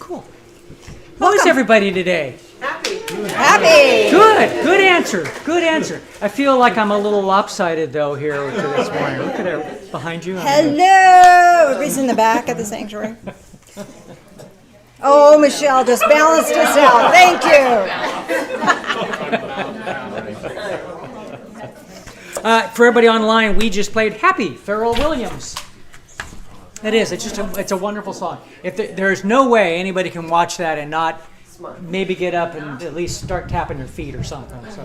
Cool. How is everybody today? Happy. Good answer. I feel like I'm a little lopsided, though, here this morning. Look at there, behind you. Hello! Everybody's in the back of the sanctuary. Oh, Michelle just balanced us out. Thank you. For everybody online, we just played Happy, Pharrell Williams. It is. It's a wonderful song. There's no way anybody can watch that and not maybe get up and at least start tapping their feet or something. So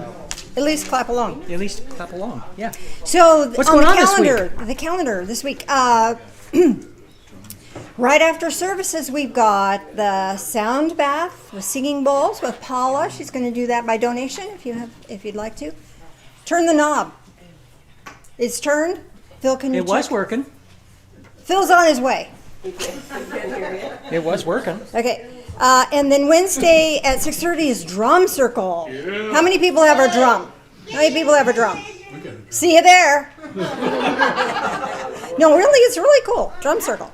At least clap along. Yeah. So What's going on this week? The calendar this week. Right after services, we've got the sound bath with singing bowls with Paula. She's going to do that by donation if you'd like to. Turn the knob. It's turned. Phil, can you check? It was working. Phil's on his way. It was working. Okay. And then Wednesday at 6:30 is drum circle. Yeah. How many people have a drum? See you there. No, really, it's really cool. Drum circle.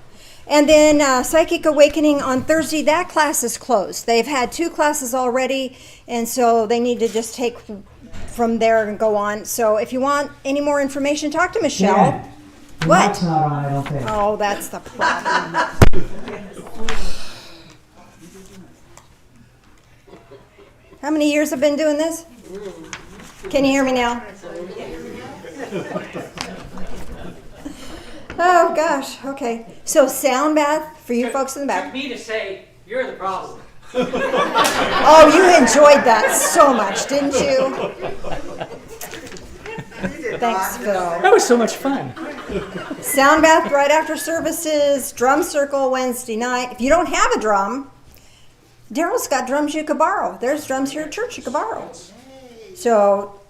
And then Psychic Awakening on Thursday, that class is closed. They've had 2 classes already, and so they need to just take from there and go on. So if you want any more information, talk to Michelle. Yeah. What? That's not on, I don't think. Oh, that's the problem. How many years have been doing this? Can you hear me now? Oh, gosh. Okay. So sound bath for you folks in the back. Took me to say, you're the problem. Oh, you enjoyed that so much, didn't you? Thanks, Phil. That was so much fun. Sound bath right after services, drum circle Wednesday night. If you don't have a drum, Daryl's got drums you could borrow. There's drums here at church you could borrow. So,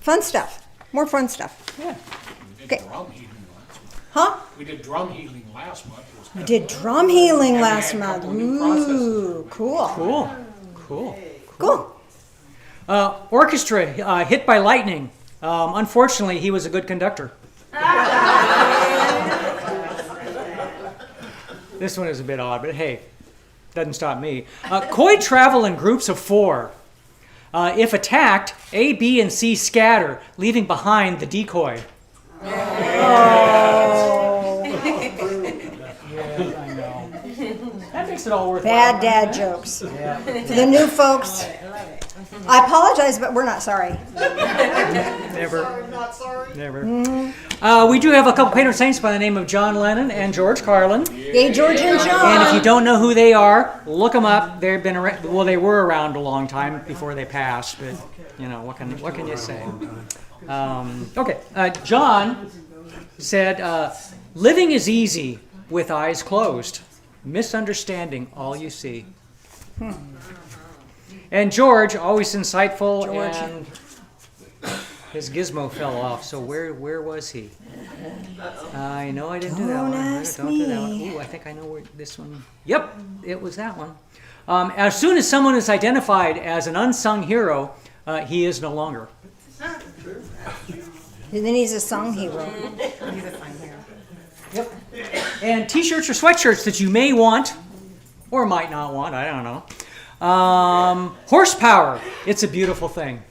fun stuff. More fun stuff. Yeah. Okay. Drum healing last month. Huh? We did drum healing last month. It was We did drum healing last had a month. couple new processes. Ooh, cool. Cool. Orchestra hit by lightning. Unfortunately, he was a good conductor. This one is a bit odd, but hey, doesn't stop me. Koi travel in groups of 4. If attacked, A, B, and C scatter, leaving behind the decoy. Oh. Yes, I know. That makes it all worthwhile. Bad dad jokes. Yeah. For the new folks, I apologize, but we're not sorry. Never. We do have a couple patron saints by the name of John Lennon and George Carlin. Yay, George and John. And if you don't know who they are, look them up. They've been around, well, they were around a long time before they passed, but you know, what can you say? Okay, John said, living is easy with eyes closed, misunderstanding all you see. And George, always insightful, and his gizmo fell off, so where was he? I know I didn't do that Don't one. ask Don't do that one. me. Ooh, I think I know where this one. Yep, it was that one. As soon as someone is identified as an unsung hero, he is no longer. And then he's a song hero. Yep. And t-shirts or sweatshirts that you may want or might not want, I don't know. Horsepower, it's a beautiful thing.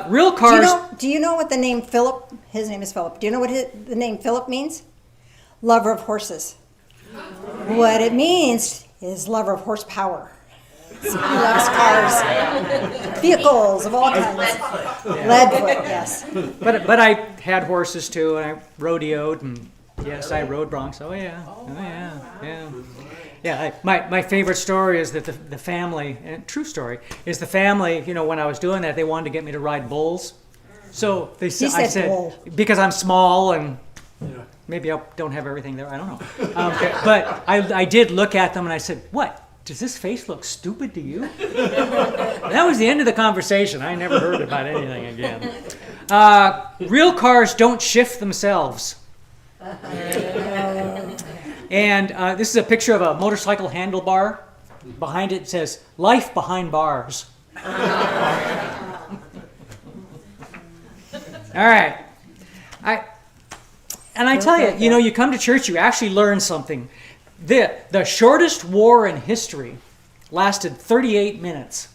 Real cars. Do you know what the name Philip, his name is Philip, do you know what the name Philip means? Lover of horses. What it means is lover of horsepower. He loves cars, vehicles of all kinds. Leadfoot, yes. But I had horses too, and I rodeoed, and yes, I rode broncs. Oh yeah. Yeah, my favorite story is that the family, and true story, is the family, you know, when I was doing that, they wanted to get me to ride bulls. So I said, bull. because I'm small and maybe I don't have everything there, I don't know. But I did look at them and I said, what? Does this face look stupid to you? That was the end of the conversation. I never heard about anything again. Real cars don't shift themselves. And this is a picture of a motorcycle handlebar. Behind it says, life behind bars. All right. And I tell you, you come to church, you actually learn something. The shortest war in history lasted 38 minutes.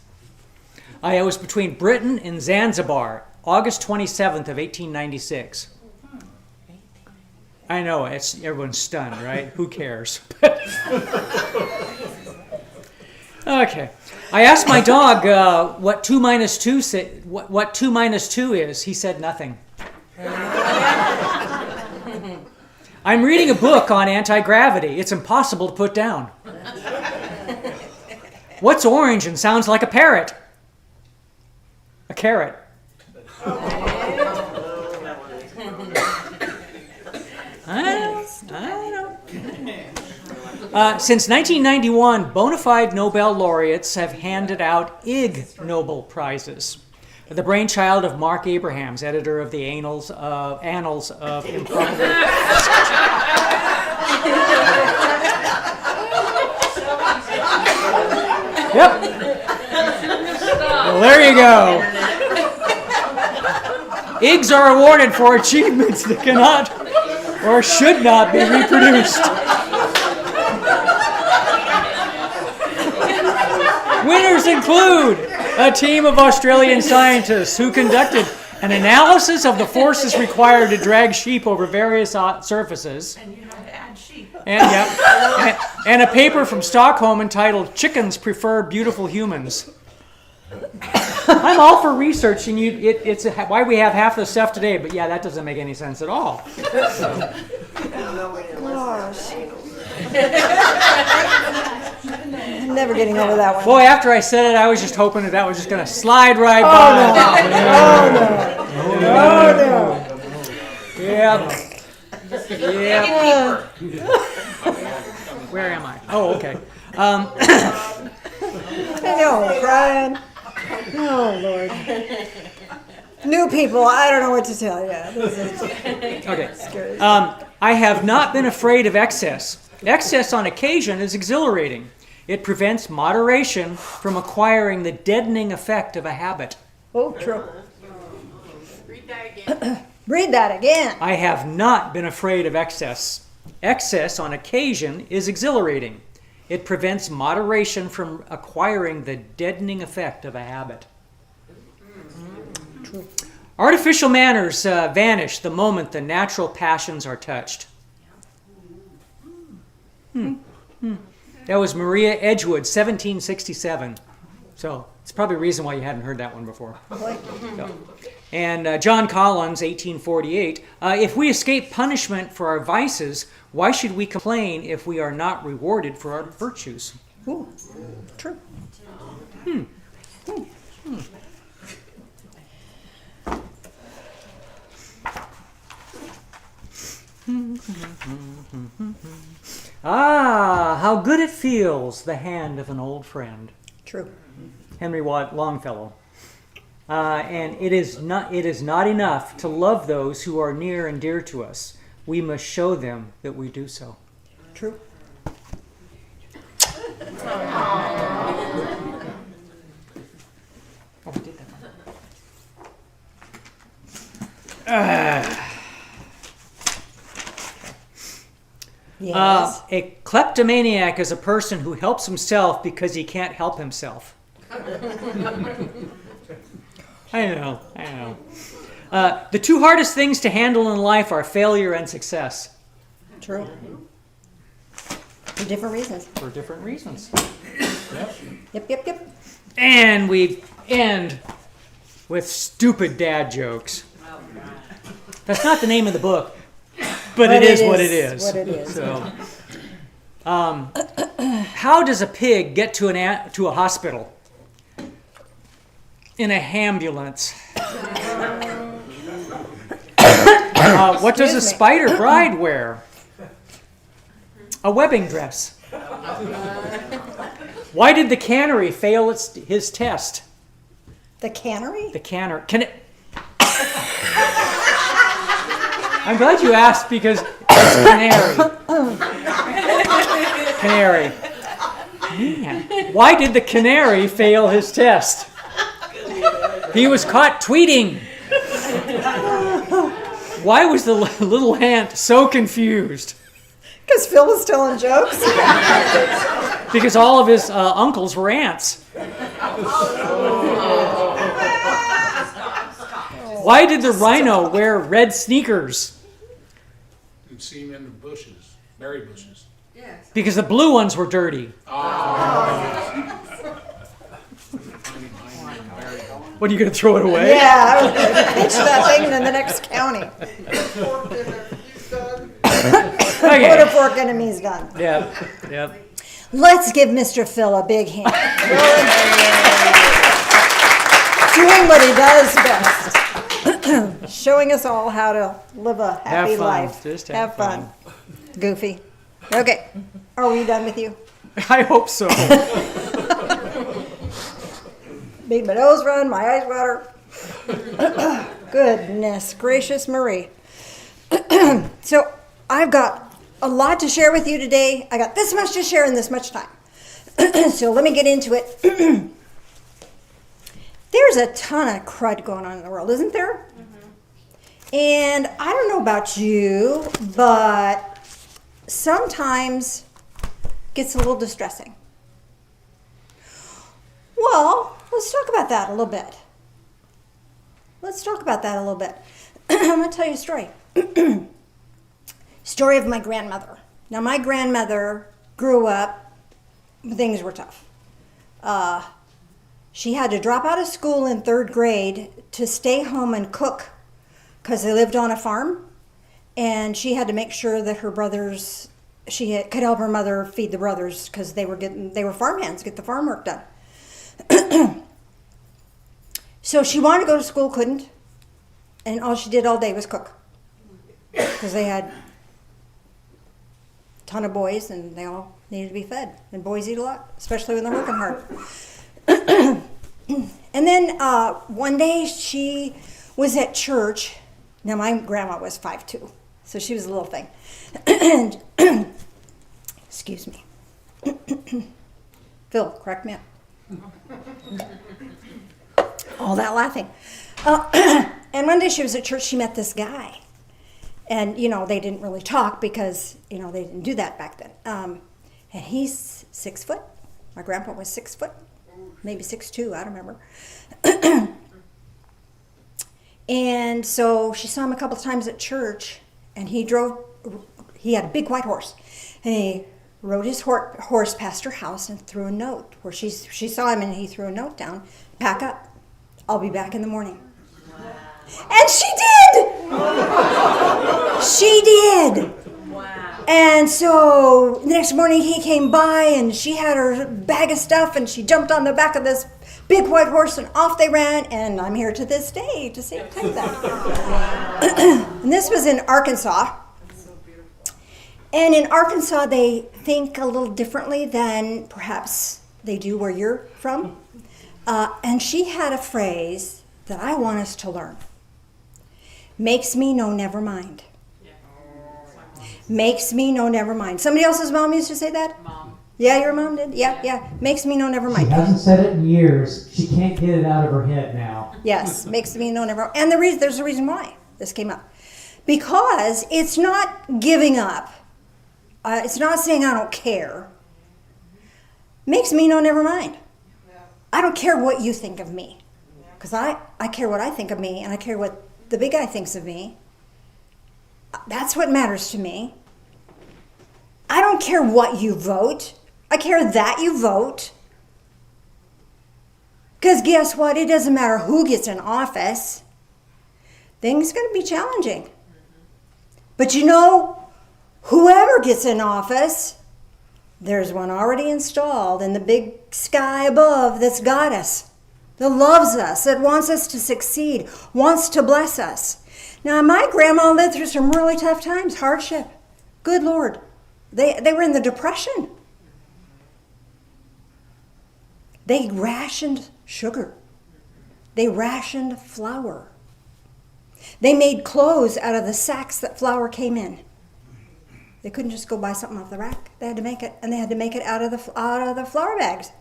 It was between Britain and Zanzibar, August 27th of 1896. I know, everyone's stunned, right? Who cares? Okay. I asked my dog what 2 minus 2 what 2 minus 2 is. He said nothing. I'm reading a book on anti-gravity. It's impossible to put down. What's orange and sounds like a parrot? A carrot. I don't. Since 1991, bona fide Nobel laureates have handed out Ig Nobel Prizes. The brainchild of Mark Abrahams, editor of the Annals of Improbable. Yep. Well, there you go. Igs are awarded for achievements that cannot or should not be reproduced. Winners include a team of Australian scientists who conducted an analysis of the forces required to drag sheep over various surfaces. And you know to add sheep. And a paper from Stockholm entitled "Chickens Prefer Beautiful Humans." I'm all for research, and it's why we have half the stuff today. But yeah, that doesn't make any sense at all. Gosh. Never getting over that one. Boy, after I said it, I was just hoping that was just going to slide right by. Oh, no. Yep. Where am I? Oh, okay. I know, crying. Oh, Lord. New people, I don't know what to tell you. This is Okay. scary. I have not been afraid of excess. Excess on occasion is exhilarating. It prevents moderation from acquiring the deadening effect of a habit. Oh, true. Read that again. Read that again. I have not been afraid of excess. Excess on occasion is exhilarating. It prevents moderation from acquiring the deadening effect of a habit. True. Artificial manners vanish the moment the natural passions are touched. That was Maria Edgewood, 1767. So it's probably a reason why you hadn't heard that one before. So. And John Collins, 1848. If we escape punishment for our vices, why should we complain if we are not rewarded for our virtues? Ooh, true. Ah, how good it feels, the hand of an old friend. True. Henry Longfellow. And it is not enough to love those who are near and dear to us. We must show them that we do so. True. Oh, we did that. Yes. A kleptomaniac is a person who helps himself because he can't help himself. I know. The two hardest things to handle in life are failure and success. True. For different reasons. For different reasons. Yep. And we end with stupid dad jokes. That's not the name of the book, but it is what it is. What it is. So, how does a pig get to a hospital? In a ambulance. What does a spider bride wear? A wedding dress. Why did the cannery fail his test? The cannery? The cannery. I'm glad you asked because it's canary. Canary. Man. Why did the canary fail his test? He was caught tweeting. Why was the little ant so confused? Because Phil was telling jokes. Because all of his uncles were ants. Why did the rhino wear red sneakers? You'd see him in the bushes, berry bushes. Because the blue ones were dirty. What, are you going to throw it away? Yeah, I would pitch that thing in the next county. Put a Okay. fork in him, he's done. Yep. Let's give Mr. Phil a big hand. Doing what he does best. Showing us all how to live a happy Have fun. life. Just have fun. Goofy. Okay. Are we done with you? I hope so. Made my nose run, my eyes water. Goodness gracious Marie. So I've got a lot to share with you today. I got this much to share in this much time. So let me get into it. There's a ton of crud going on in the world, isn't there? And I don't know about you, but sometimes it gets a little distressing. Well, let's talk about that a little bit. I'm going to tell you a story. Story of my grandmother. Now, my grandmother grew up, things were tough. She had to drop out of school in 3rd grade to stay home and cook because they lived on a farm. And she had to make sure that her brothers, could help her mother feed the brothers because they were farmhands, get the farm work done. So she wanted to go to school, couldn't, and all she did all day was cook because they had a ton of boys and they all needed to be fed, and boys eat a lot, especially when they're working hard. And then one day she was at church. Now my grandma was 5'2", so she was a little thing. And excuse me. Phil, crack me up. All that laughing. And one day she was at church, she met this guy. And, they didn't really talk because, they didn't do that back then. And he's 6 foot. My grandpa was 6 foot, maybe 6'2", I don't remember. And so she saw him a couple of times at church, and he had a big white horse. And he rode his horse past her house and threw a note where she saw him, and he threw a note down, pack up, I'll be back in the morning. And she did! She did! Wow. And so the next morning he came by and she had her bag of stuff and she jumped on the back of this big white horse and off they ran, and I'm here to this day to tell you that. And this was in Arkansas. And in Arkansas they think a little differently than perhaps they do where you're from. And she had a phrase that I want us to learn. Makes me know never mind. Makes me know never mind. Somebody else's mom used to say that? Mom. Yeah, your mom did? Yeah. Makes me know never She mind. hasn't said it in years. She can't get it out of her head now. Yes, makes me know never. And there's a reason why this came up. Because it's not giving up. It's not saying I don't care. Makes me know never mind. I don't care what you think of me. Because I care what I think of me, and I care what the big guy thinks of me. That's what matters to me. I don't care what you vote. I care that you vote. Because guess what? It doesn't matter who gets in office. Things are going to be challenging. But whoever gets in office, there's one already installed in the big sky above that's got us, that loves us, that wants us to succeed, wants to bless us. Now, my grandma lived through some really tough times, hardship. Good Lord. They were in the Depression. They rationed sugar. They rationed flour. They made clothes out of the sacks that flour came in. They couldn't just go buy something off the rack. They had to make it, and they had to make it out of the flour bags.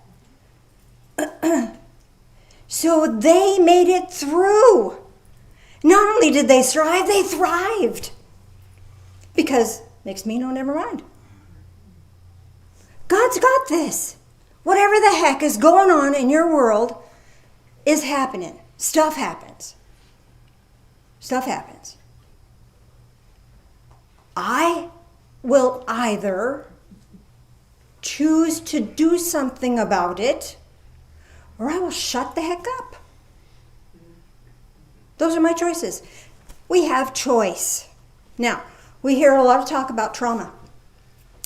So they made it through. Not only did they survive, they thrived. Because, makes me know, never mind. God's got this. Whatever the heck is going on in your world is happening. Stuff happens. Stuff happens. I will either choose to do something about it, or I will shut the heck up. Those are my choices. We have choice. Now, we hear a lot of talk about trauma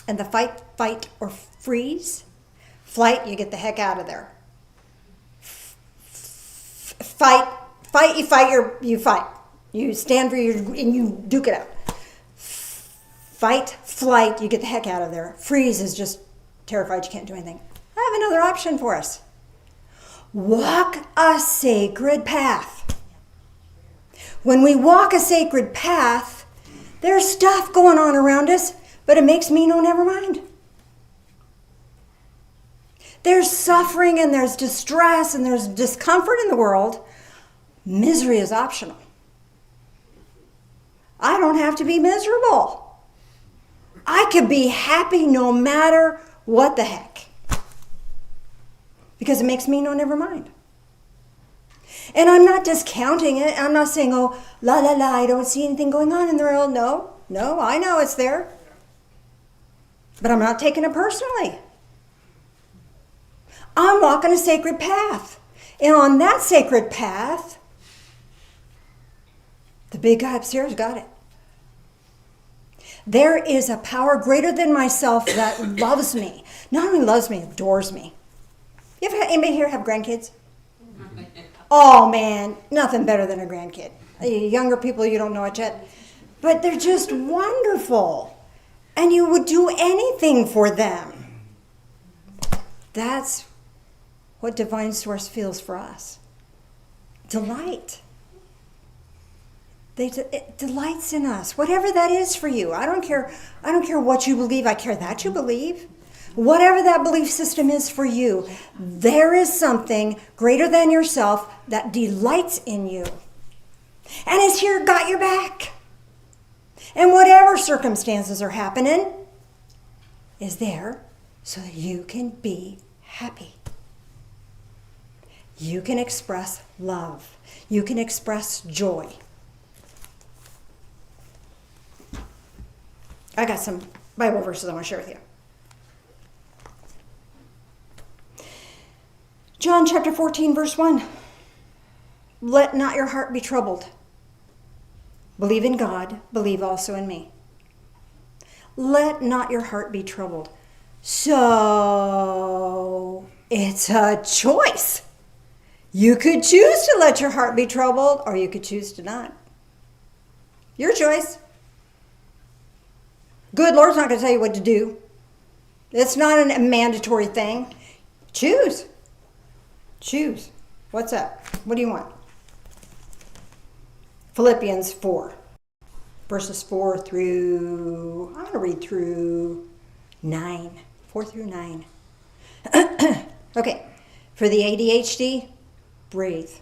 and the fight, or freeze. Flight, you get the heck out of there. Fight, you fight. You stand for and you duke it out. Fight, flight, you get the heck out of there. Freeze is just terrified you can't do anything. I have another option for us. Walk a sacred path. When we walk a sacred path, there's stuff going on around us, but it makes me know, never mind. There's suffering and there's distress and there's discomfort in the world. Misery is optional. I don't have to be miserable. I could be happy no matter what the heck. Because it makes me know, never mind. And I'm not discounting it. I'm not saying, oh, la, la, la, I don't see anything going on in the world. No, I know it's there. But I'm not taking it personally. I'm walking a sacred path. And on that sacred path, the big guy upstairs got it. There is a power greater than myself that loves me. Not only loves me, adores me. You ever had anybody here have grandkids? Oh man, nothing better than a grandkid. Younger people, you don't know it yet. But they're just wonderful. And you would do anything for them. That's what divine source feels for us. Delight. It delights in us. Whatever that is for you. I don't care what you believe. I care that you believe. Whatever that belief system is for you, there is something greater than yourself that delights in you. And is here, got your back. And whatever circumstances are happening is there so that you can be happy. You can express love. You can express joy. I got some Bible verses I want to share with you. John chapter 14, verse 1. Let not your heart be troubled. Believe in God, believe also in me. Let not your heart be troubled. So, it's a choice. You could choose to let your heart be troubled, or you could choose to not. Your choice. Good Lord's not going to tell you what to do. It's not a mandatory thing. Choose. Choose. What's up? What do you want? Philippians 4, verses 4 through, I'm going to read through 9. 4 through 9. Okay. For the ADHD, breathe.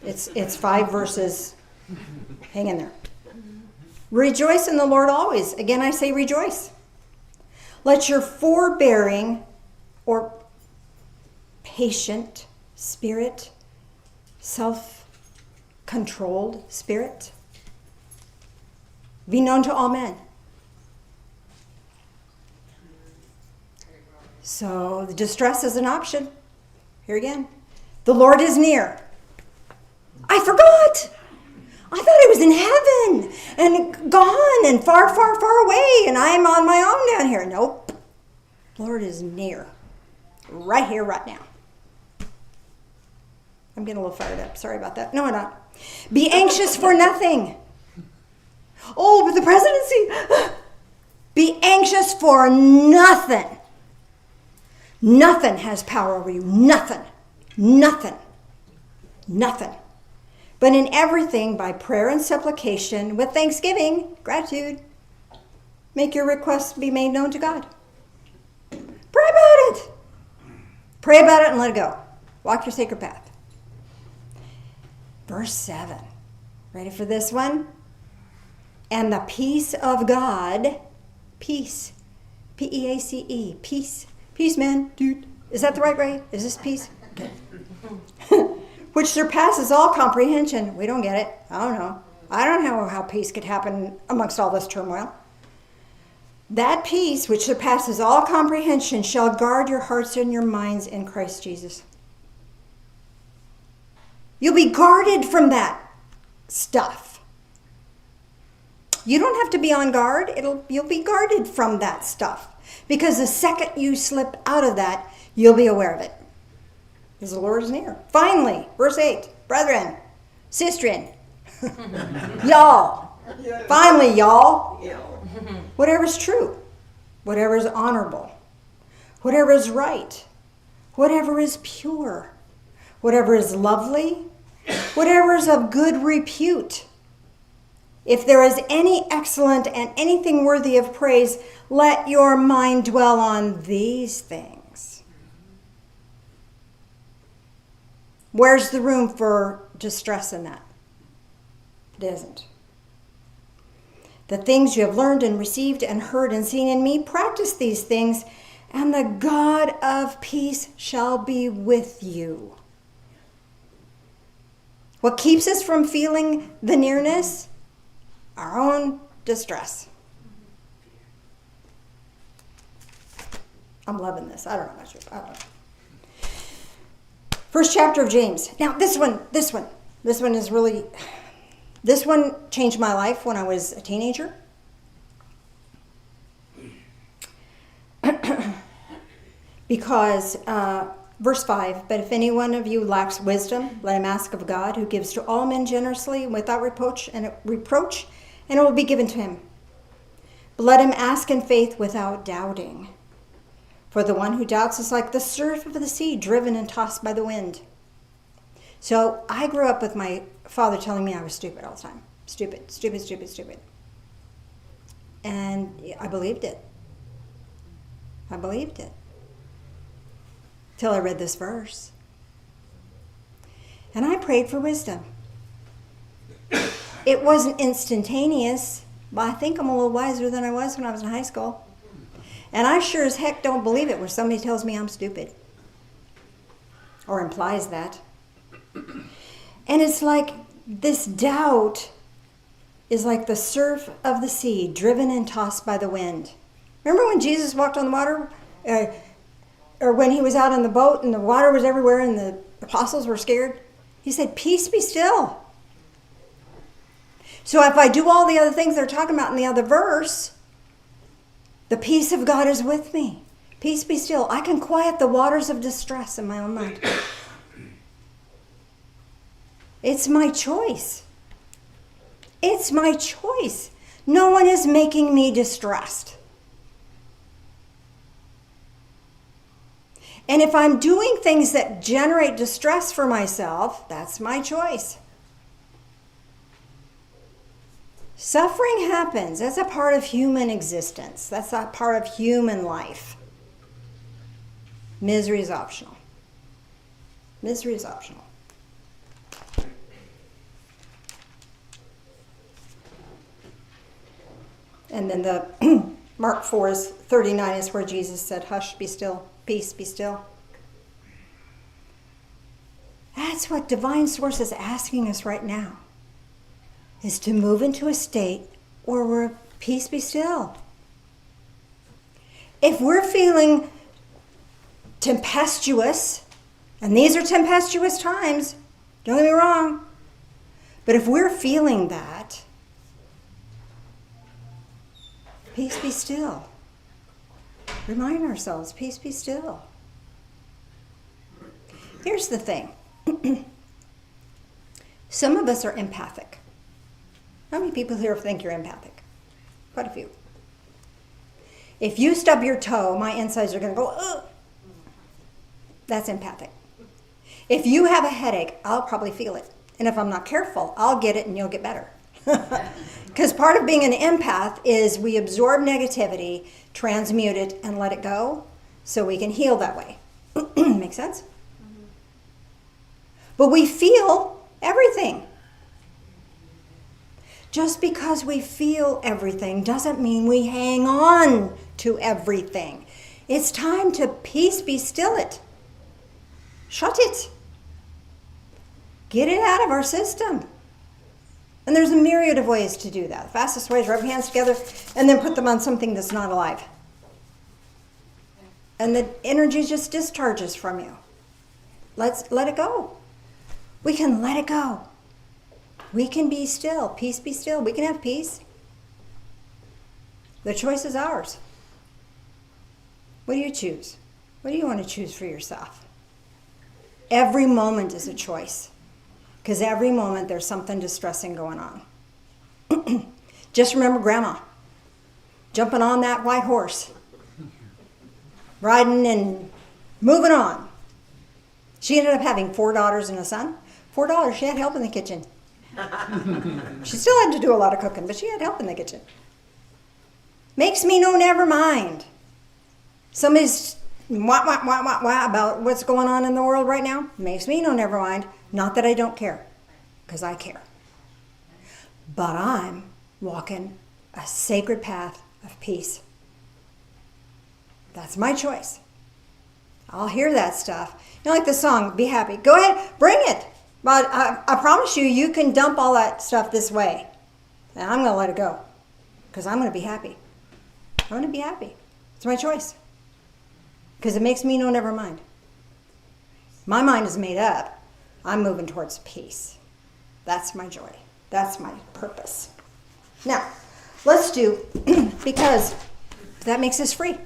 It's 5 verses. Hang in there. Rejoice in the Lord always. Again, I say rejoice. Let your forbearing or patient spirit, self-controlled spirit, be known to all men. So the distress is an option. Here again. The Lord is near. I forgot. I thought he was in heaven and gone and far, far, far away, and I'm on my own down here. Nope. Lord is near. Right here, right now. I'm getting a little fired up. Sorry about that. No, I'm not. Be anxious for nothing. Oh, but the presidency. Be anxious for nothing. Nothing has power over you. Nothing. Nothing. Nothing. But in everything, by prayer and supplication, with thanksgiving, gratitude, make your requests be made known to God. Pray about it. Pray about it and let it go. Walk your sacred path. Verse 7. Ready for this one? And the peace of God, peace, P-E-A-C-E, peace. Peace, man, dude. Is that the right way? Is this peace? Okay. Which surpasses all comprehension. We don't get it. I don't know. I don't know how peace could happen amongst all this turmoil. That peace, which surpasses all comprehension, shall guard your hearts and your minds in Christ Jesus. You'll be guarded from that stuff. You don't have to be on guard. You'll be guarded from that stuff. Because the second you slip out of that, you'll be aware of it. Because the Lord is near. Finally, verse 8, brethren, sistren, y'all. Finally, y'all. Whatever is true, whatever is honorable, whatever is right, whatever is pure, whatever is lovely, whatever is of good repute. If there is any excellent and anything worthy of praise, let your mind dwell on these things. Where's the room for distress in that? It isn't. The things you have learned and received and heard and seen in me, practice these things, and the God of peace shall be with you. What keeps us from feeling the nearness? Our own distress. I'm loving this. I don't know about you. I don't know. First chapter of James. Now this one is really, this one changed my life when I was a teenager. Because verse 5, but if any one of you lacks wisdom, let him ask of God, who gives to all men generously without reproach, and it will be given to him. But let him ask in faith without doubting. For the one who doubts is like the surf of the sea, driven and tossed by the wind. So I grew up with my father telling me I was stupid all the time. Stupid, stupid, stupid, stupid. And I believed it. I believed it. Till I read this verse. And I prayed for wisdom. It wasn't instantaneous, but I think I'm a little wiser than I was when I was in high school. And I sure as heck don't believe it when somebody tells me I'm stupid. Or implies that. And it's like this doubt is like the surf of the sea, driven and tossed by the wind. Remember when Jesus walked on the water? Or when he was out in the boat and the water was everywhere and the apostles were scared? He said, peace be still. So if I do all the other things they're talking about in the other verse, the peace of God is with me. Peace be still. I can quiet the waters of distress in my own mind. It's my choice. It's my choice. No one is making me distressed. And if I'm doing things that generate distress for myself, that's my choice. Suffering happens. That's a part of human existence. That's a part of human life. Misery is optional. Misery is optional. And then the Mark 4:39 is where Jesus said, hush, be still, peace, be still. That's what divine source is asking us right now, is to move into a state where we're peace, be still. If we're feeling tempestuous, and these are tempestuous times, don't get me wrong, but if we're feeling that, peace be still. Remind ourselves, peace be still. Here's the thing. Some of us are empathic. How many people here think you're empathic? Quite a few. If you stub your toe, my insides are going to go, ugh. That's empathic. If you have a headache, I'll probably feel it. And if I'm not careful, I'll get it and you'll get better. Because part of being an empath is we absorb negativity, transmute it, and let it go so we can heal that way. Make sense? Mm-hmm. But we feel everything. Just because we feel everything doesn't mean we hang on to everything. It's time to peace, be still it. Shut it. Get it out of our system. And there's a myriad of ways to do that. The fastest way is rub your hands together and then put them on something that's not alive. And the energy just discharges from you. Let's let it go. We can let it go. We can be still. Peace, be still. We can have peace. The choice is ours. What do you choose? What do you want to choose for yourself? Every moment is a choice. Because every moment there's something distressing going on. Just remember Grandma jumping on that white horse, riding and moving on. She ended up having 4 daughters and a son. 4 daughters, she had help in the kitchen. She still had to do a lot of cooking, but she had help in the kitchen. Makes me no never mind. Somebody's wah about what's going on in the world right now. Makes me no never mind. Not that I don't care, because I care. But I'm walking a sacred path of peace. That's my choice. I'll hear that stuff. You know, like the song, Be Happy. Go ahead, bring it. But I promise you, you can dump all that stuff this way. And I'm going to let it go, because I'm going to be happy. I'm going to be happy. It's my choice. Because it makes me no never mind. My mind is made up. I'm moving towards peace. That's my joy. That's my purpose. Now, let's do, because that makes us free.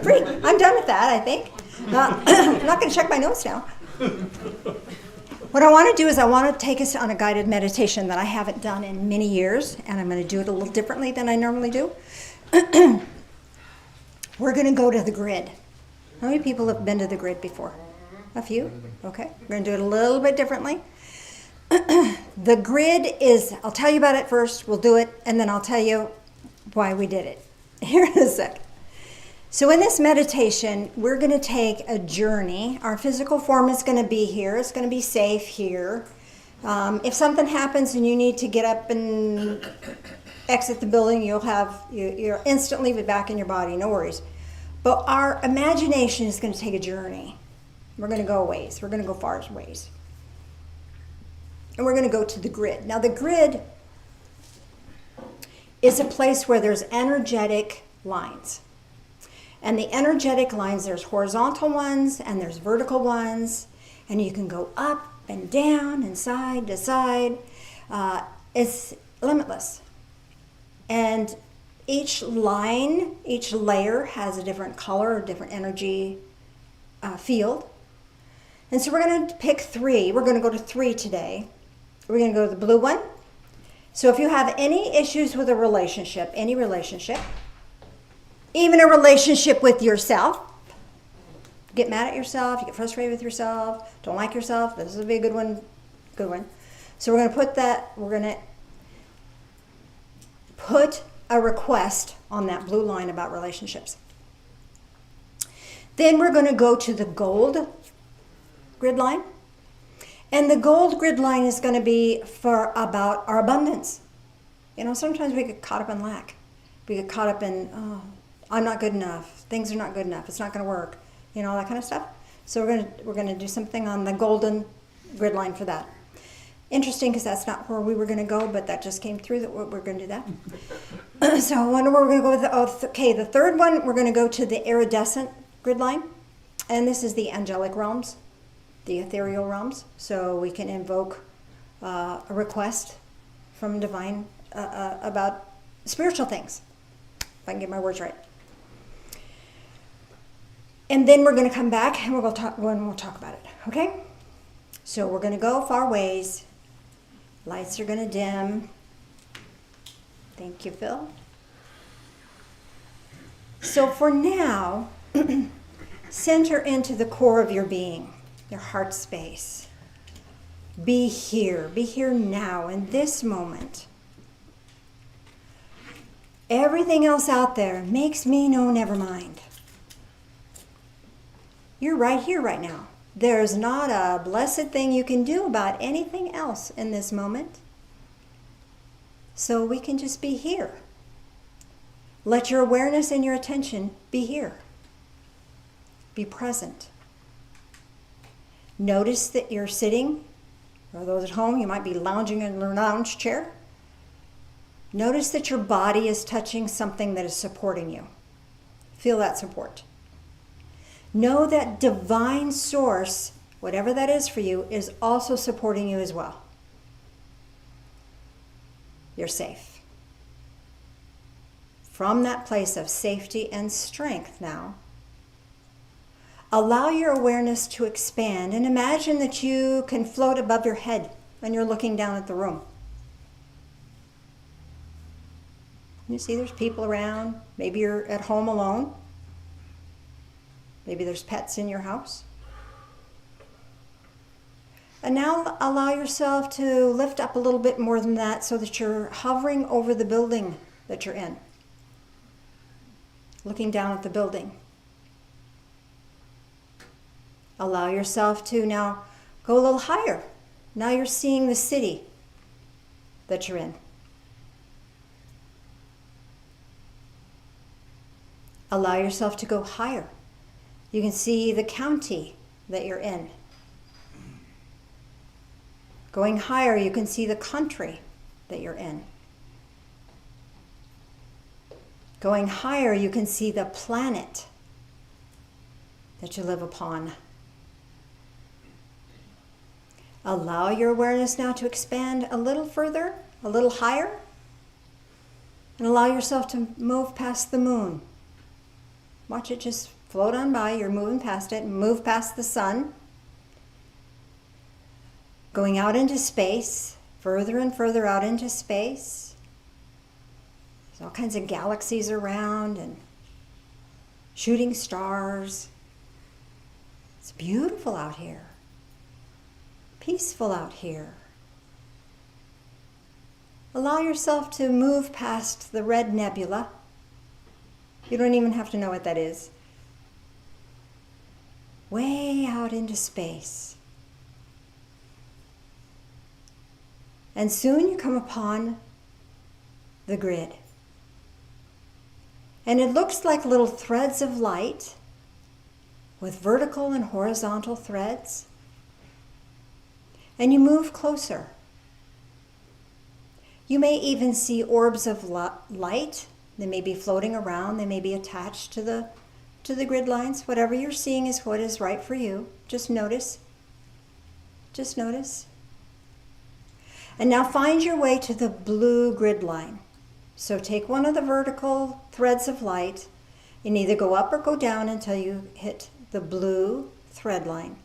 Free. I'm done with that, I think. I'm not going to check my notes now. What I want to do is I want to take us on a guided meditation that I haven't done in many years, and I'm going to do it a little differently than I normally do. We're going to go to the grid. How many people have been to the grid before? A few? Okay. We're going to do it a little bit differently. The grid is, I'll tell you about it first, we'll do it, and then I'll tell you why we did it. Here in a sec. So in this meditation, we're going to take a journey. Our physical form is going to be here. It's going to be safe here. If something happens and you need to get up and exit the building, you'll instantly be back in your body, no worries. But our imagination is going to take a journey. We're going to go a ways. We're going to go far as ways. And we're going to go to the grid. Now the grid is a place where there's energetic lines. And the energetic lines, there's horizontal ones and there's vertical ones. And you can go up and down and side to side. It's limitless. And each line, each layer has a different color, a different energy field. And so we're going to pick 3. We're going to go to 3 today. We're going to go to the blue one. So if you have any issues with a relationship, any relationship, even a relationship with yourself, get mad at yourself, you get frustrated with yourself, don't like yourself, this would be a good one. So we're going to put a request on that blue line about relationships. Then we're going to go to the gold grid line. And the gold grid line is going to be for about our abundance. You know, sometimes we get caught up in lack. We get caught up in, oh, I'm not good enough. Things are not good enough. It's not going to work. You know, all that kind of stuff. So we're going to do something on the golden grid line for that. Interesting, because that's not where we were going to go, but that just came through that we're going to do that. So I wonder where we're going to go with the third one, we're going to go to the iridescent grid line. And this is the angelic realms, the ethereal realms. So we can invoke a request from divine about spiritual things, if I can get my words right. And then we're going to come back and we'll talk about it, okay? So we're going to go far ways. Lights are going to dim. Thank you, Phil. So for now, center into the core of your being, your heart space. Be here now, in this moment. Everything else out there makes me no never mind. You're right here, right now. There's not a blessed thing you can do about anything else in this moment. So we can just be here. Let your awareness and your attention be here. Be present. Notice that you're sitting, or those at home, you might be lounging in a lounge chair. Notice that your body is touching something that is supporting you. Feel that support. Know that divine source, whatever that is for you, is also supporting you as well. You're safe. From that place of safety and strength now, allow your awareness to expand and imagine that you can float above your head when you're looking down at the room. You see there's people around. Maybe you're at home alone. Maybe there's pets in your house. And now allow yourself to lift up a little bit more than that so that you're hovering over the building that you're in. Looking down at the building. Allow yourself to now go a little higher. Now you're seeing the city that you're in. Allow yourself to go higher. You can see the county that you're in. Going higher, you can see the country that you're in. Going higher, you can see the planet that you live upon. Allow your awareness now to expand a little further, a little higher, and allow yourself to move past the moon. Watch it just float on by. You're moving past it. Move past the sun. Going out into space, further and further out into space. There's all kinds of galaxies around and shooting stars. It's beautiful out here. Peaceful out here. Allow yourself to move past the red nebula. You don't even have to know what that is. Way out into space. And soon you come upon the grid. And it looks like little threads of light with vertical and horizontal threads. And you move closer. You may even see orbs of light. They may be floating around. They may be attached to the grid lines. Whatever you're seeing is what is right for you. Just notice. Just notice. And now find your way to the blue grid line. So take one of the vertical threads of light and either go up or go down until you hit the blue thread line.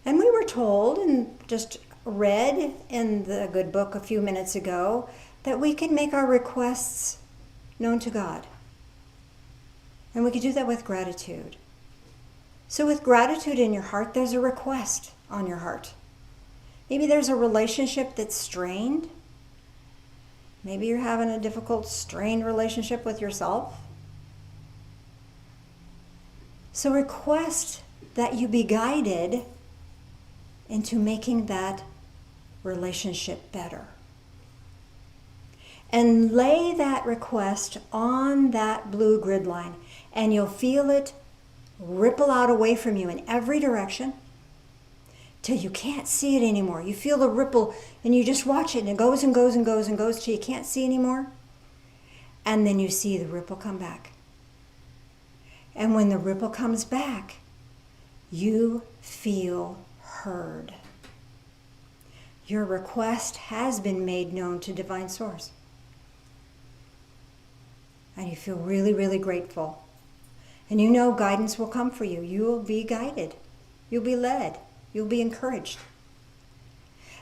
And we were told, and just read in the good book a few minutes ago, that we can make our requests known to God. And we can do that with gratitude. So with gratitude in your heart, there's a request on your heart. Maybe there's a relationship that's strained. Maybe you're having a difficult, strained relationship with yourself. So request that you be guided into making that relationship better. And lay that request on that blue grid line, and you'll feel it ripple out away from you in every direction till you can't see it anymore. You feel the ripple and you just watch it, and it goes and goes and goes and goes till you can't see anymore. And then you see the ripple come back. And when the ripple comes back, you feel heard. Your request has been made known to Divine Source. And you feel really, really grateful. And you know guidance will come for you. You will be guided. You'll be led. You'll be encouraged.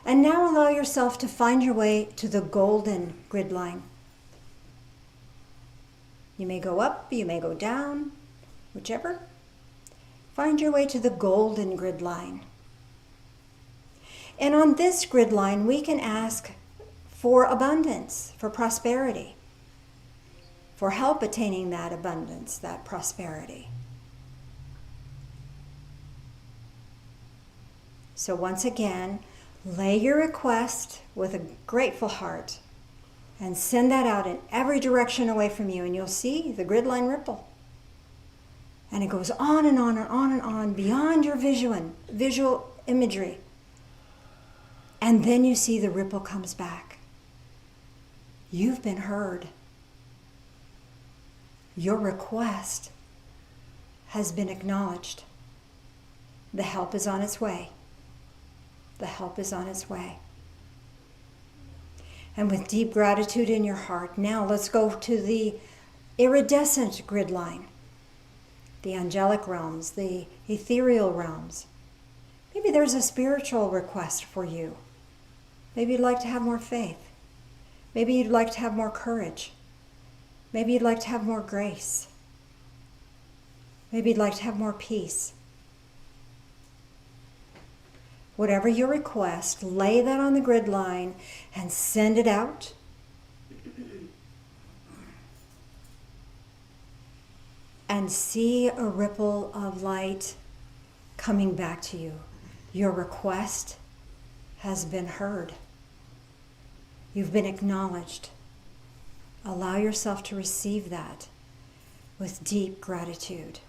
And now allow yourself to find your way to the golden grid line. You may go up, you may go down, whichever. Find your way to the golden grid line. And on this grid line, we can ask for abundance, for prosperity, for help attaining that abundance, that prosperity. So once again, Lay your request with a grateful heart and send that out in every direction away from you, and you'll see the grid line ripple. And it goes on and on and on and on beyond your visual imagery. And then you see the ripple comes back. You've been heard. Your request has been acknowledged. The help is on its way. The help is on its way. And with deep gratitude in your heart, now let's go to the iridescent grid line. The angelic realms, the ethereal realms. Maybe there's a spiritual request for you. Maybe you'd like to have more faith. Maybe you'd like to have more courage. Maybe you'd like to have more grace. Maybe you'd like to have more peace. Whatever your request, lay that on the grid line and send it out. And see a ripple of light coming back to you. Your request has been heard. You've been acknowledged. Allow yourself to receive that with deep gratitude.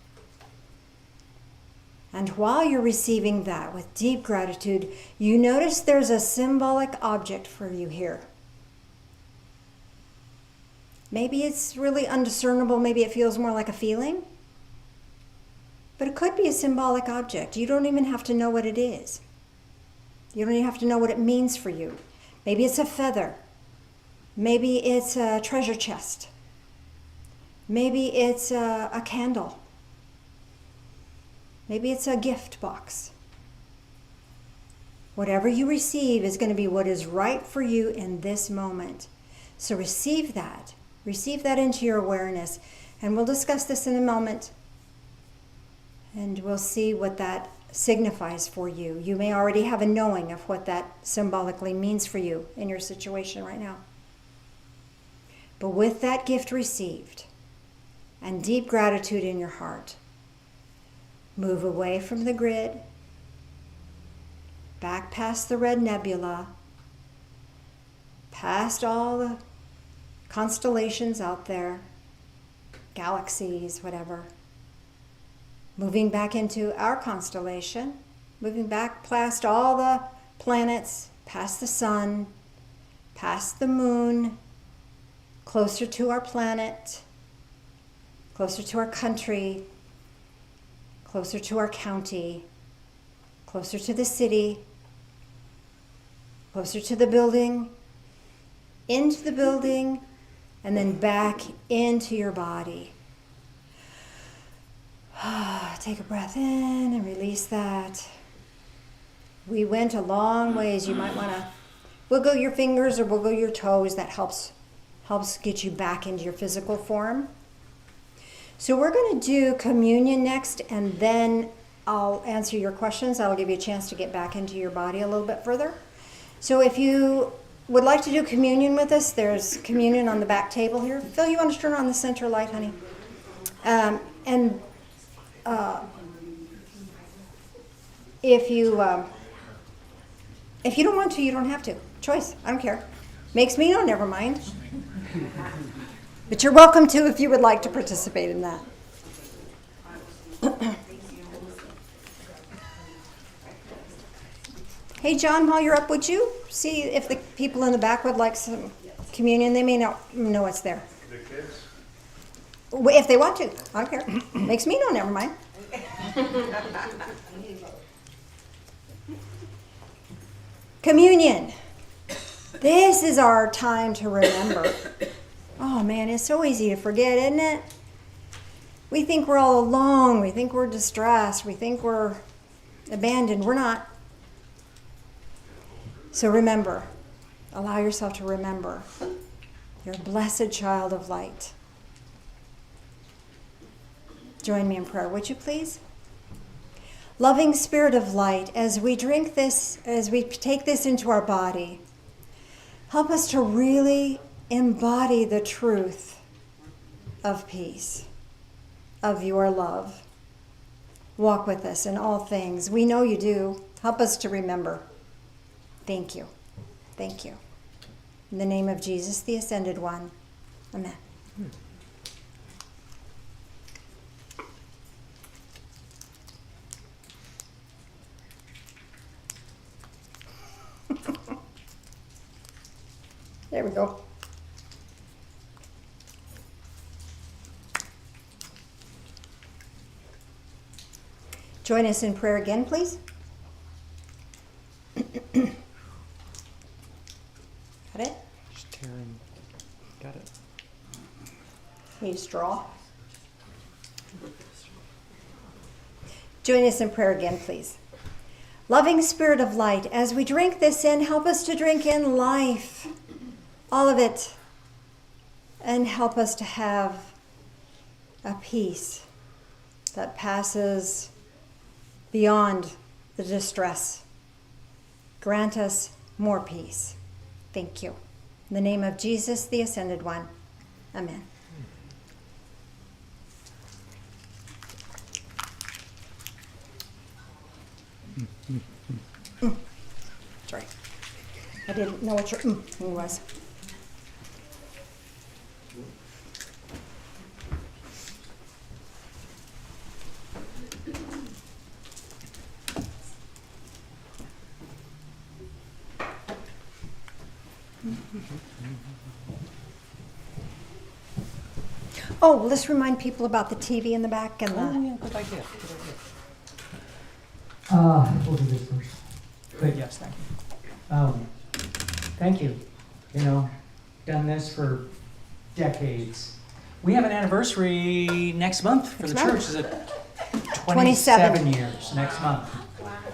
And while you're receiving that with deep gratitude, you notice there's a symbolic object for you here. Maybe it's really undiscernible. Maybe it feels more like a feeling. But it could be a symbolic object. You don't even have to know what it is. You don't even have to know what it means for you. Maybe it's a feather. Maybe it's a treasure chest. Maybe it's a candle. Maybe it's a gift box. Whatever you receive is going to be what is right for you in this moment. So receive that. Receive that into your awareness. And we'll discuss this in a moment. And we'll see what that signifies for you. You may already have a knowing of what that symbolically means for you in your situation right now. But with that gift received and deep gratitude in your heart, move away from the grid, back past the red nebula, past all the constellations out there, galaxies, whatever. Moving back into our constellation, moving back past all the planets, past the sun, past the moon, closer to our planet, closer to our country, closer to our county, closer to the city, closer to the building, into the building, and then back into your body. Take a breath in and release that. We went a long ways. You might want to wiggle your fingers or wiggle your toes. That helps get you back into your physical form. So we're going to do communion next, and then I'll answer your questions. I'll give you a chance to get back into your body a little bit further. So if you would like to do communion with us, there's communion on the back table here. Phil, you want to turn on the center light, honey? If you don't want to, you don't have to. Choice. I don't care. Makes me no, never mind. But you're welcome to if you would like to participate in that. Hey, John, while you're up, would you see if the people in the back would like some communion? They may not know it's there. The kids? If they want to. I don't care. Makes me no, never mind. Communion. This is our time to remember. Oh man, it's so easy to forget, isn't it? We think we're all alone. We think we're distressed. We think we're abandoned. We're not. So remember. Allow yourself to remember. You're a blessed child of light. Join me in prayer, would you please? Loving Spirit of light, as we drink this, as we take this into our body, help us to really embody the truth of peace, of your love. Walk with us in all things. We know you do. Help us to remember. Thank you. Thank you. In the name of Jesus, the Ascended One. Amen. There we go. Join us in prayer again, please. Got it? Just tearing. Got it. Need a straw? Join us in prayer again, please. Loving Spirit of light, as we drink this in, help us to drink in life, all of it, and help us to have a peace that passes beyond the distress. Grant us more peace. Thank you. In the name of Jesus, the Ascended One. Amen. Sorry. I didn't know what your was. Oh, let's remind people about the TV in the back and the. Oh, yeah, good idea. We'll do this first. Good, yes, thank you. Thank you. You know, done this for decades. We have an anniversary next month for Next the month. church. Is it 27. 27 years next month?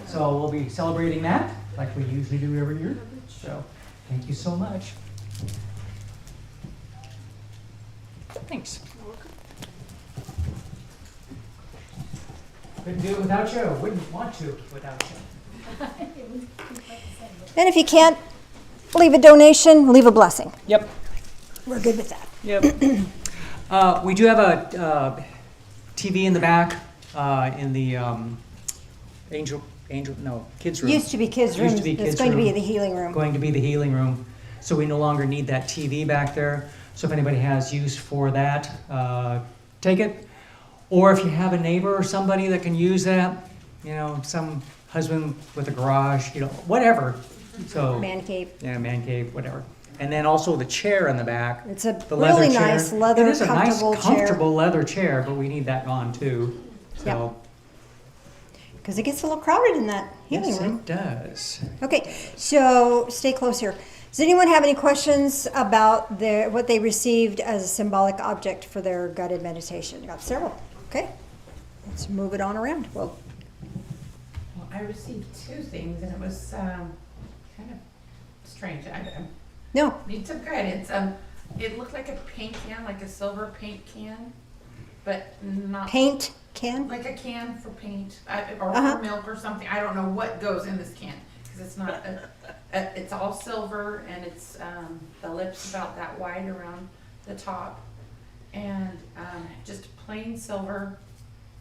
So we'll be celebrating that like we usually do every year. So thank you so much. Thanks. Couldn't do it without you. Wouldn't want to without you. And if you can't leave a donation, leave a blessing. Yep. We're good with that. Yep. We do have a TV in the back in the kids room. Used to be kids' room. Used to be It's kids' going to be room. the healing room. Going to be the healing room. So we no longer need that TV back there. So if anybody has use for that, take it. Or if you have a neighbor or somebody that can use that, you know, some husband with a garage, you know, whatever. So Man cave. yeah, man cave, whatever. And then also the chair in the back. It's a The leather really chair. nice leather It is a nice, comfortable chair. comfortable leather chair, but we need that gone too. So Because it gets a little crowded in that healing yes, room. it does. Okay, so stay close here. Does anyone have any questions about what they received as a symbolic object for their guided meditation? Got several. Okay, let's move it on around. Well, Well, I received two things, and it was kind of strange. I no, need some guidance. It looked like a paint can, like a silver paint can, but not paint can. like a can for paint or Uh-huh. for milk or something. I don't know what goes in this can because it's not. It's all silver, and it's the lips about that wide around the top, and just plain silver,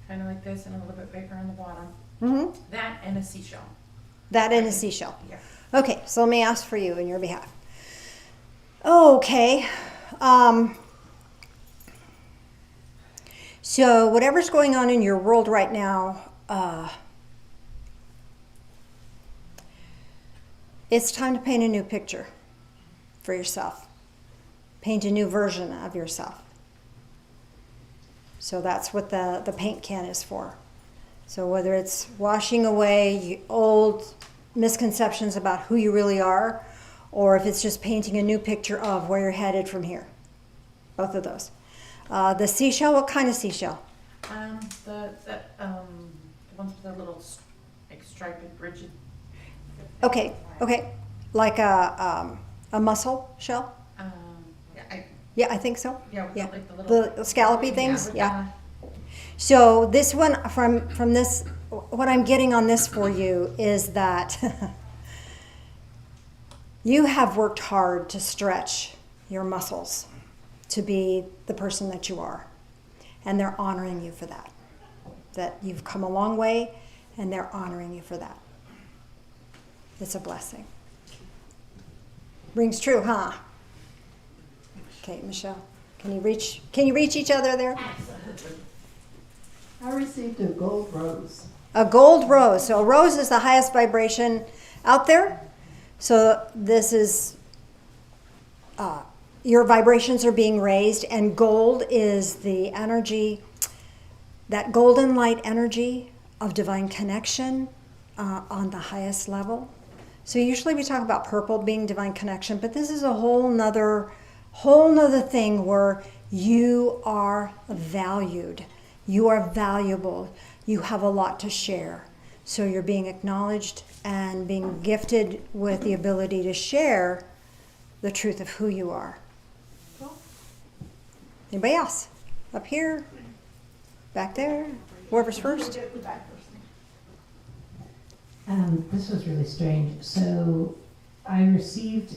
kind of like this, and a little bit bigger on the bottom. Mm-hmm. That and a seashell. That and a seashell. Yeah. Okay, so let me ask for you in your behalf. Okay. So whatever's going on in your world right now, it's time to paint a new picture for yourself. Paint a new version of yourself. So that's what the paint can is for. So whether it's washing away old misconceptions about who you really are, or if it's just painting a new picture of where you're headed from here. Both of those. The seashell, what kind of seashell? The ones with the little like striped, rigid. Okay, like a mussel shell? Yeah, I think so. Yeah, with Yeah. like the little The scallopy things, with yeah. So this one, from this, what I'm getting on this for you is that you have worked hard to stretch your muscles to be the person that you are. And they're honoring you for that. That you've come a long way, and they're honoring you for that. It's a blessing. Rings true, huh? Okay, Michelle, can you reach each other there? I received a gold rose. A gold rose. So a rose is the highest vibration out there. So this is, your vibrations are being raised, and gold is the energy, that golden light energy of divine connection on the highest level. So usually we talk about purple being divine connection, but this is a whole nother thing where you are valued. You are valuable. You have a lot to share. So you're being acknowledged and being gifted with the ability to share the truth of who you are. Anybody else? Up here? Back there? Whoever's first? This was really strange. So I received,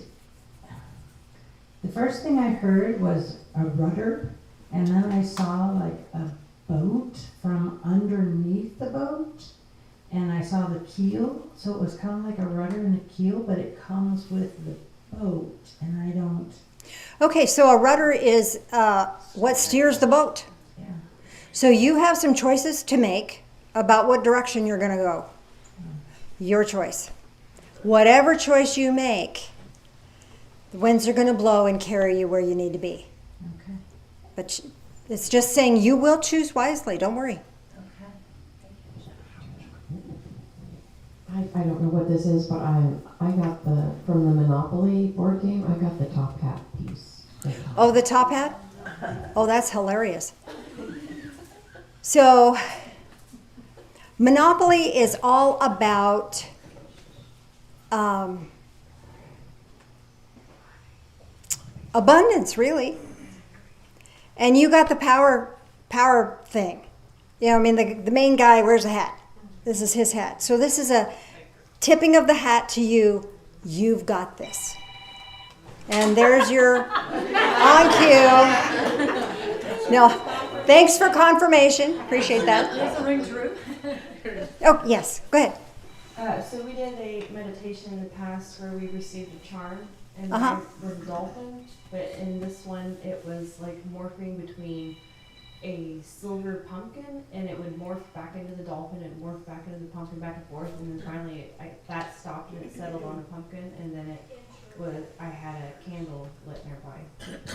the first thing I heard was a rudder, and then I saw like a boat from underneath the boat, and I saw the keel. So it was kind of like a rudder and a keel, but it comes with the boat, and I don't. Okay, so a rudder is what steers the boat. Yeah. So you have some choices to make about what direction you're going to go. Your choice. Whatever choice you make, the winds are going to blow and carry you where you need to be. Okay. But it's just saying you will choose wisely. Don't worry. I don't know what this is, but I got from the Monopoly board game, I got the top hat piece. Oh, the top hat? Oh, that's hilarious. So, Monopoly is all about abundance, really. And you got the power thing. You know, I mean, the main guy wears a hat. This is his hat. So this is a tipping of the hat to you. You've got this. And there's your on cue. No, thanks for confirmation. Appreciate that. Does the ring true? Oh, yes. Go ahead. So we did a meditation in the past where we received a charm, and Uh-huh. mine was a dolphin, but in this one it was like morphing between a silver pumpkin, and it would morph back into the dolphin and morph back into the pumpkin, back and forth, and then finally that stopped and it settled on a pumpkin, and then I had a candle lit nearby.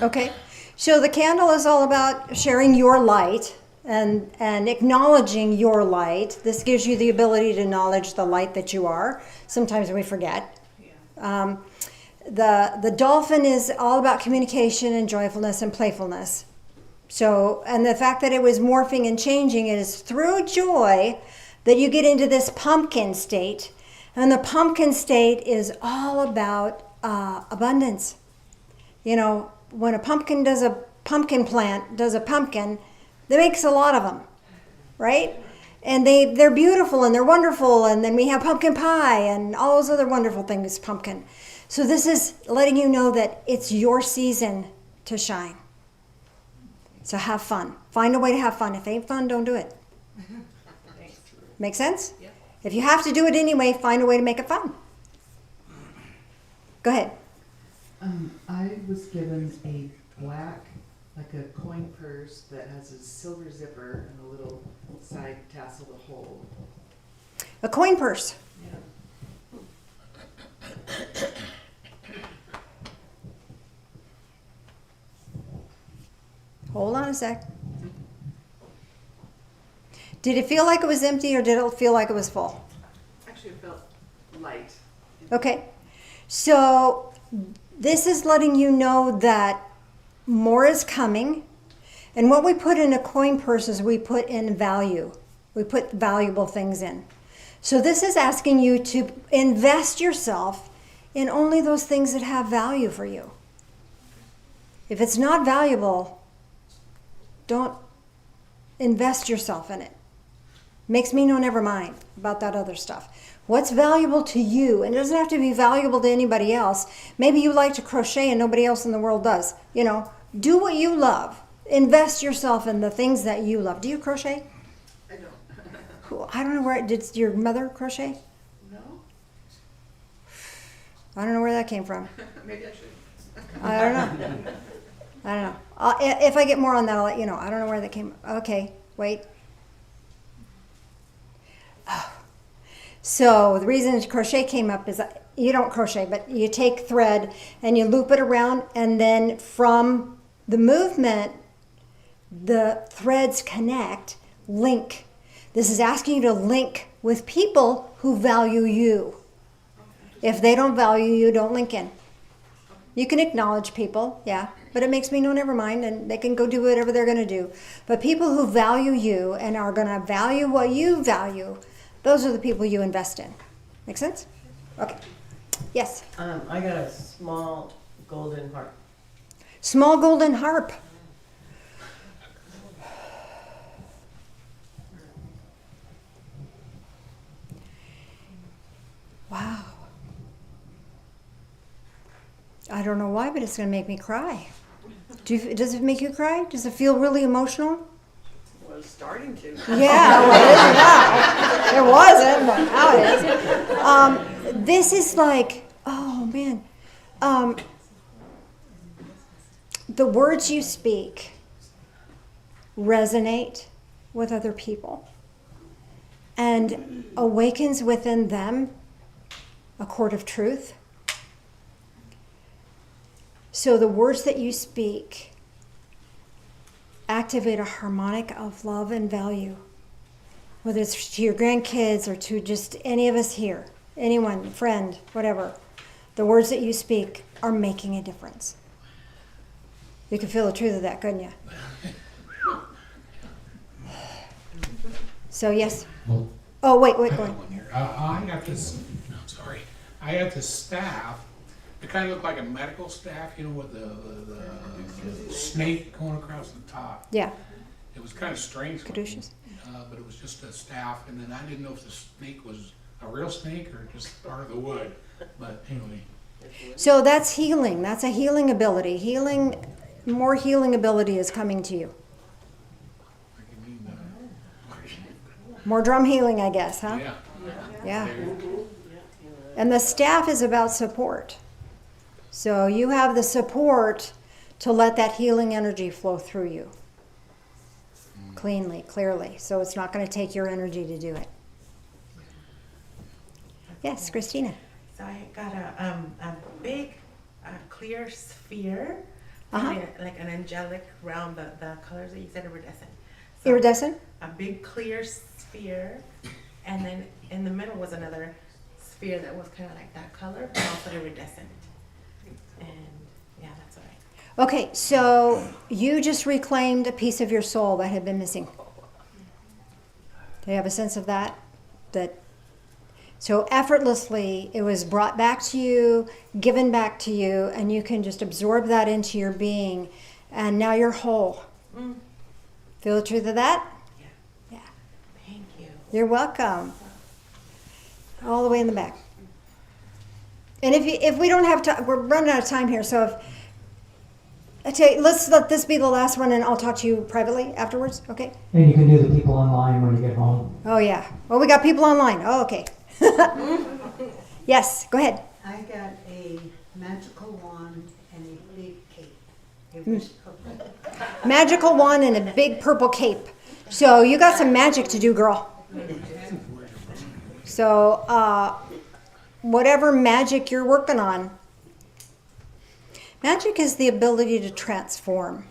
Okay. So the candle is all about sharing your light and acknowledging your light. This gives you the ability to acknowledge the light that you are. Sometimes we forget. The dolphin is all about communication and joyfulness and playfulness. So, and the fact that it was morphing and changing, it is through joy that you get into this pumpkin state. And the pumpkin state is all about abundance. You know, when a pumpkin does a pumpkin plant, does a pumpkin, that makes a lot of them, right? And they're beautiful and they're wonderful. And then we have pumpkin pie and all those other wonderful things, pumpkin. So this is letting you know that it's your season to shine. So have fun. Find a way to have fun. If it ain't fun, don't do it. Make sense? Yeah. If you have to do it anyway, find a way to make it fun. Go ahead. I was given a black, like a coin purse that has a silver zipper and a little side tassel to hold. A coin purse. Yeah. Hold on a sec. Did it feel like it was empty or did it feel like it was full? Actually, it felt light. Okay. So this is letting you know that more is coming. And what we put in a coin purse is we put in value. We put valuable things in. So this is asking you to invest yourself in only those things that have value for you. If it's not valuable, don't invest yourself in it. Makes me no never mind about that other stuff. What's valuable to you, and it doesn't have to be valuable to anybody else. Maybe you like to crochet and nobody else in the world does. You know, do what you love. Invest yourself in the things that you love. Do you crochet? I don't. I don't know where, did your mother crochet? No? I don't know where that came from. Maybe I should. I don't know. I don't know. If I get more on that, I'll let you know. I don't know where that came. Okay, wait. Oh. So the reason crochet came up is that you don't crochet, but you take thread and you loop it around, and then from the movement, the threads connect, link. This is asking you to link with people who value you. If they don't value you, don't link in. You can acknowledge people, yeah, but it makes me no, never mind, and they can go do whatever they're going to do. But people who value you and are going to value what you value, those are the people you invest in. Make sense? Okay. Yes? I got a small golden harp. Small golden harp. Wow. I don't know why, but it's going to make me cry. Does it make you cry? Does it feel really emotional? Well, it's starting to. Yeah, well, it is now. It wasn't, but now it is. This is like, oh man. The words you speak resonate with other people and awakens within them a chord of truth. So the words that you speak activate a harmonic of love and value, whether it's to your grandkids or to just any of us here, anyone, friend, whatever. The words that you speak are making a difference. You can feel the truth of that, couldn't you? So yes. Oh, wait, go ahead. I got this, I'm sorry, I had this staff. It kind of looked like a medical staff, you know, with the snake going across the top. Yeah. It was kind of strange looking, Caduceus. but it was just a staff, and then I didn't know if the snake was a real snake or just part of the wood. But anyway. So that's healing. That's a healing ability. More healing ability is coming to you. I can mean More drum healing, I guess, huh? Yeah. Yeah. And the staff is about support. So you have the support to let that healing energy flow through you cleanly, clearly. So it's not going to take your energy to do it. Yes, Christina. So I got a big clear sphere, Uh-huh. like an angelic realm, the colors that you said iridescent. So Iridescent? a big clear sphere, and then in the middle was another sphere that was kind of like that color, but also iridescent. And yeah, that's all right. Okay, so you just reclaimed a piece of your soul that had been missing. Do you have a sense of that? So effortlessly, it was brought back to you, given back to you, and you can just absorb that into your being, and now you're whole. Mm. Feel the truth of that? Yeah. Thank you. You're welcome. All the way in the back. And if we don't have time, we're running out of time here, so if I tell you, let's let this be the last one, and I'll talk to you privately afterwards, okay? And you can do the people online when you get home. Oh, yeah. Well, we got people online. Oh, okay. Yes, go ahead. I got a magical wand and a big cape. It was purple. Magical wand and a big purple cape. So you got some magic to do, girl. So whatever magic you're working on, magic is the ability to transform,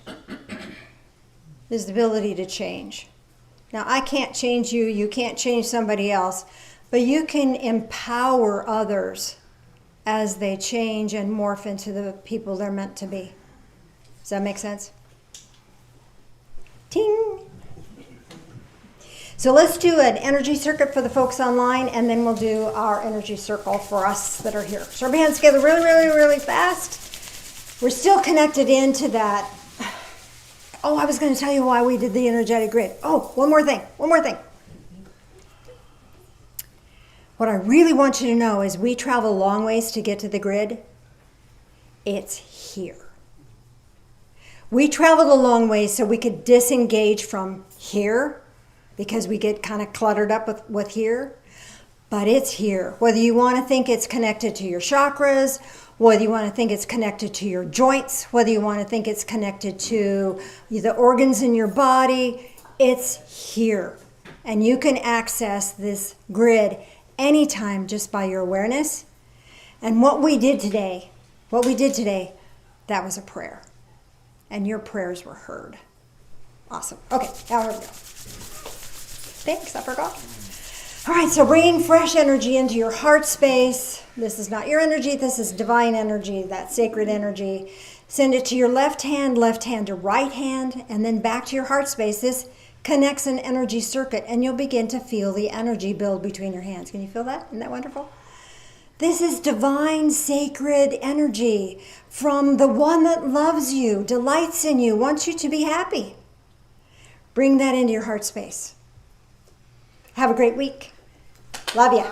is the ability to change. Now, I can't change you, you can't change somebody else, but you can empower others as they change and morph into the people they're meant to be. Does that make sense? Ting! So let's do an energy circuit for the folks online, and then we'll do our energy circle for us that are here. So our hands together really, really, really fast. We're still connected into that. Oh, I was going to tell you why we did the energetic grid. Oh, one more thing. What I really want you to know is we travel long ways to get to the grid. It's here. We traveled a long way so we could disengage from here because we get kind of cluttered up with here. but it's here. Whether you want to think it's connected to your chakras, whether you want to think it's connected to your joints, whether you want to think it's connected to the organs in your body, it's here. And you can access this grid anytime just by your awareness. And what we did today, that was a prayer. And your prayers were heard. Awesome. Okay, now here we go. Thanks, I forgot. All right, so bringing fresh energy into your heart space. This is not your energy, this is divine energy, that sacred energy. Send it to your left hand to right hand, and then back to your heart space. This connects an energy circuit, and you'll begin to feel the energy build between your hands. Can you feel that? Isn't that wonderful? This is divine, sacred energy from the one that loves you, delights in you, wants you to be happy. Bring that into your heart space. Have a great week. Love ya.